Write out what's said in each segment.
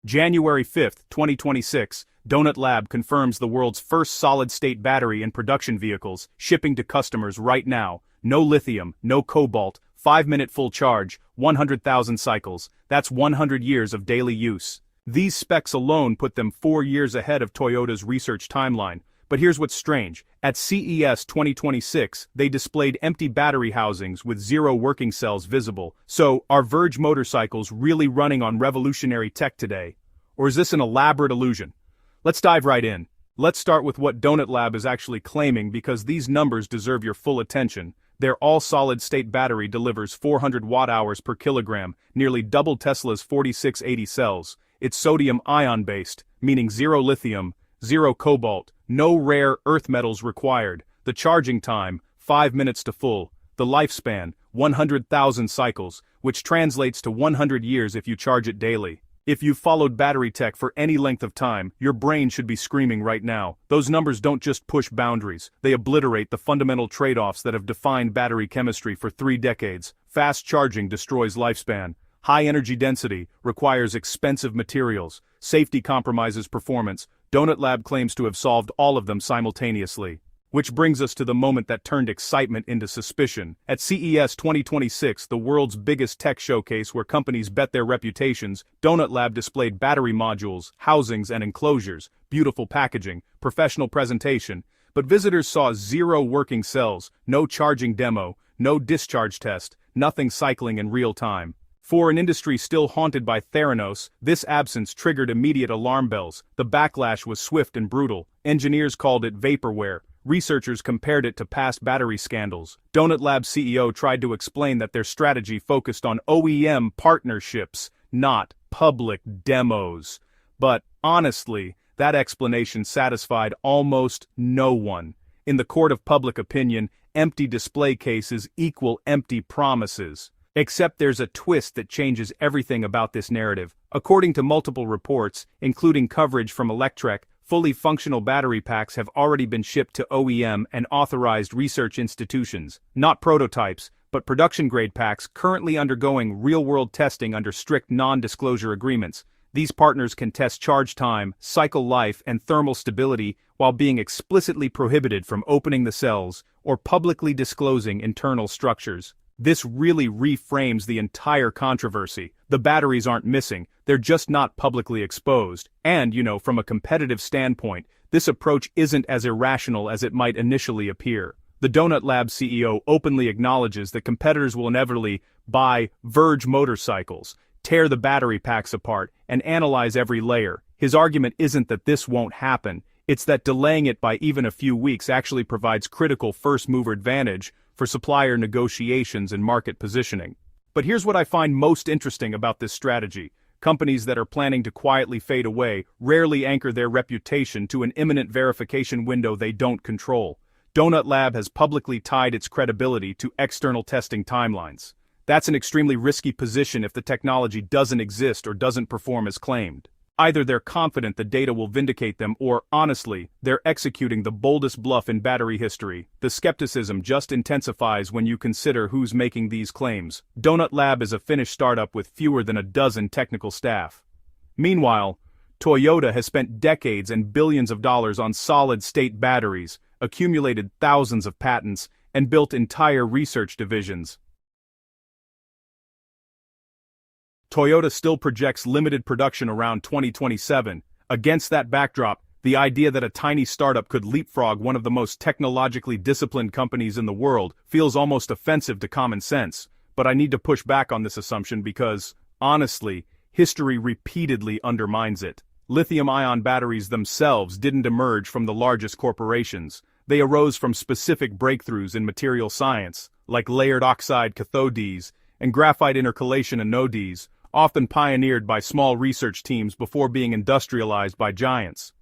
January 5, 2026, Donut Lab confirms the world's first solid-state battery in production vehicles, shipping to customers right now. No lithium, no cobalt, 5-minute full charge, 100,000 cycles. That's 100 years of daily use. These specs alone put them 4 years ahead of Toyota's research timeline. But here's what's strange. At CES 2026, they displayed empty battery housings with 0 working cells visible. So, are Verge motorcycles really running on revolutionary tech today? Or is this an elaborate illusion? Let's dive right in. Let's start with what Donut Lab is actually claiming, because these numbers deserve your full attention. Their all-solid-state battery delivers 400 watt-hours per kilogram, nearly double Tesla's 4680 cells. It's sodium-ion based, meaning 0 lithium, 0 cobalt, no rare earth metals required. The charging time, 5 minutes to full. The lifespan, 100,000 cycles, which translates to 100 years if you charge it daily. If you've followed battery tech for any length of time, your brain should be screaming right now. Those numbers don't just push boundaries, they obliterate the fundamental trade-offs that have defined battery chemistry for 3 decades. Fast charging destroys lifespan. High energy density requires expensive materials. Safety compromises performance. Donut Lab claims to have solved all of them simultaneously. Which brings us to the moment that turned excitement into suspicion. At CES 2026, the world's biggest tech showcase where companies bet their reputations, Donut Lab displayed battery modules, housings and enclosures, beautiful packaging, professional presentation. But visitors saw 0 working cells, no charging demo, no discharge test, nothing cycling in real time. For an industry still haunted by Theranos, this absence triggered immediate alarm bells. The backlash was swift and brutal. Engineers called it vaporware. Researchers compared it to past battery scandals. Donut Lab CEO tried to explain that their strategy focused on OEM partnerships, not public demos. But, honestly, that explanation satisfied almost no one. In the court of public opinion, empty display cases equal empty promises. Except there's a twist that changes everything about this narrative. According to multiple reports, including coverage from Electrek, fully functional battery packs have already been shipped to OEM and authorized research institutions. Not prototypes, but production-grade packs currently undergoing real-world testing under strict non-disclosure agreements. These partners can test charge time, cycle life, and thermal stability while being explicitly prohibited from opening the cells or publicly disclosing internal structures. This really reframes the entire controversy. The batteries aren't missing, they're just not publicly exposed. And, from a competitive standpoint, this approach isn't as irrational as it might initially appear. The Donut Lab CEO openly acknowledges that competitors will inevitably buy Verge motorcycles, tear the battery packs apart, and analyze every layer. His argument isn't that this won't happen, it's that delaying it by even a few weeks actually provides critical first-mover advantage for supplier negotiations and market positioning. But here's what I find most interesting about this strategy. Companies that are planning to quietly fade away rarely anchor their reputation to an imminent verification window they don't control. Donut Lab has publicly tied its credibility to external testing timelines. That's an extremely risky position if the technology doesn't exist or doesn't perform as claimed. Either they're confident the data will vindicate them or, honestly, they're executing the boldest bluff in battery history. The skepticism just intensifies when you consider who's making these claims. Donut Lab is a Finnish startup with fewer than a dozen technical staff. Meanwhile, Toyota has spent decades and billions of dollars on solid-state batteries, accumulated thousands of patents, and built entire research divisions. Toyota still projects limited production around 2027. Against that backdrop, the idea that a tiny startup could leapfrog one of the most technologically disciplined companies in the world feels almost offensive to common sense. But I need to push back on this assumption because, honestly, history repeatedly undermines it. Lithium-ion batteries themselves didn't emerge from the largest corporations. They arose from specific breakthroughs in material science, like layered oxide cathodes and graphite intercalation anodes, often pioneered by small research teams before being industrialized by giants.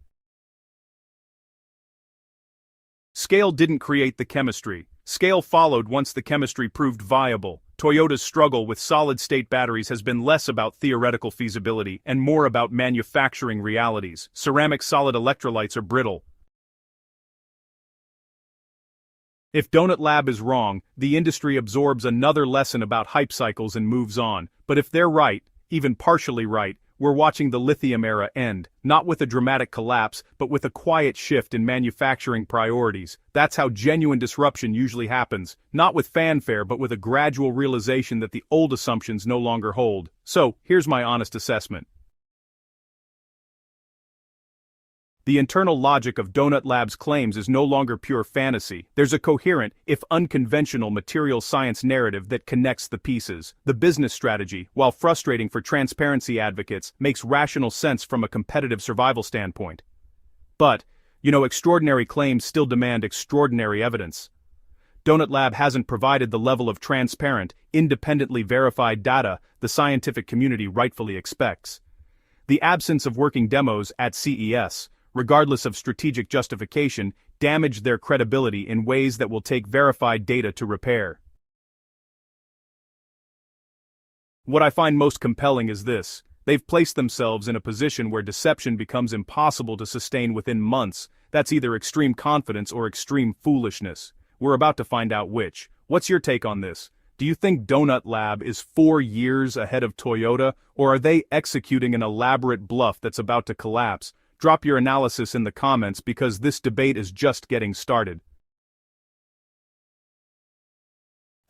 Scale didn't create the chemistry. Scale followed once the chemistry proved viable. Toyota's struggle with solid-state batteries has been less about theoretical feasibility and more about manufacturing realities. Ceramic solid electrolytes are brittle. If Donut Lab is wrong, the industry absorbs another lesson about hype cycles and moves on. But if they're right, even partially right, we're watching the lithium era end, not with a dramatic collapse, but with a quiet shift in manufacturing priorities. That's how genuine disruption usually happens, not with fanfare but with a gradual realization that the old assumptions no longer hold. So, here's my honest assessment. The internal logic of Donut Lab's claims is no longer pure fantasy. There's a coherent, if unconventional, material science narrative that connects the pieces. The business strategy, while frustrating for transparency advocates, makes rational sense from a competitive survival standpoint. But, extraordinary claims still demand extraordinary evidence. Donut Lab hasn't provided the level of transparent, independently verified data the scientific community rightfully expects. The absence of working demos at CES, regardless of strategic justification, damaged their credibility in ways that will take verified data to repair. What I find most compelling is this: they've placed themselves in a position where deception becomes impossible to sustain within months. That's either extreme confidence or extreme foolishness. We're about to find out which. What's your take on this? Do you think Donut Lab is 4 years ahead of Toyota, or are they executing an elaborate bluff that's about to collapse? Drop your analysis in the comments because this debate is just getting started.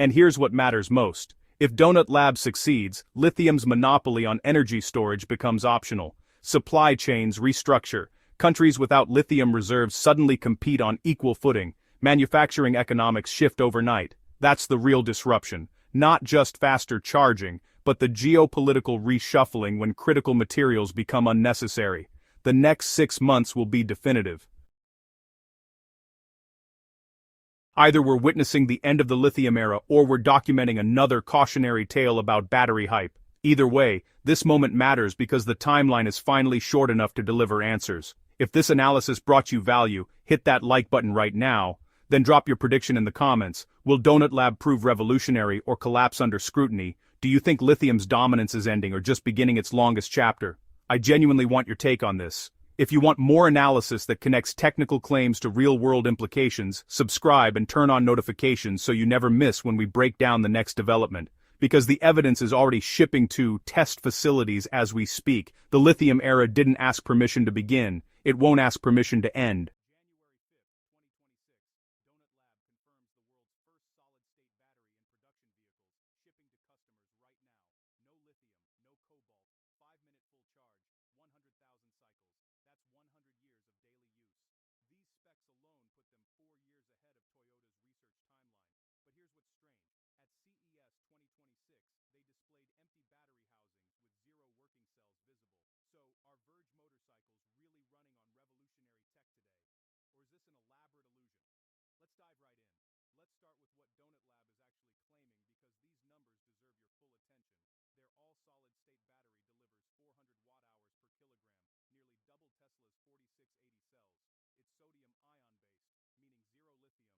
And here's what matters most. If Donut Lab succeeds, lithium's monopoly on energy storage becomes optional. Supply chains restructure. Countries without lithium reserves suddenly compete on equal footing. Manufacturing economics shift overnight. That's the real disruption. Not just faster charging, but the geopolitical reshuffling when critical materials become unnecessary. The next 6 months will be definitive. Either we're witnessing the end of the lithium era or we're documenting another cautionary tale about battery hype. Either way, this moment matters because the timeline is finally short enough to deliver answers. If this analysis brought you value, hit that like button right now, then drop your prediction in the comments. Will Donut Lab prove revolutionary or collapse under scrutiny? Do you think lithium's dominance is ending or just beginning its longest chapter? I genuinely want your take on this. If you want more analysis that connects technical claims to real-world implications, subscribe and turn on notifications so you never miss when we break down the next development. Because the evidence is already shipping to test facilities as we speak. The lithium era didn't ask permission to begin. It won't ask permission to end.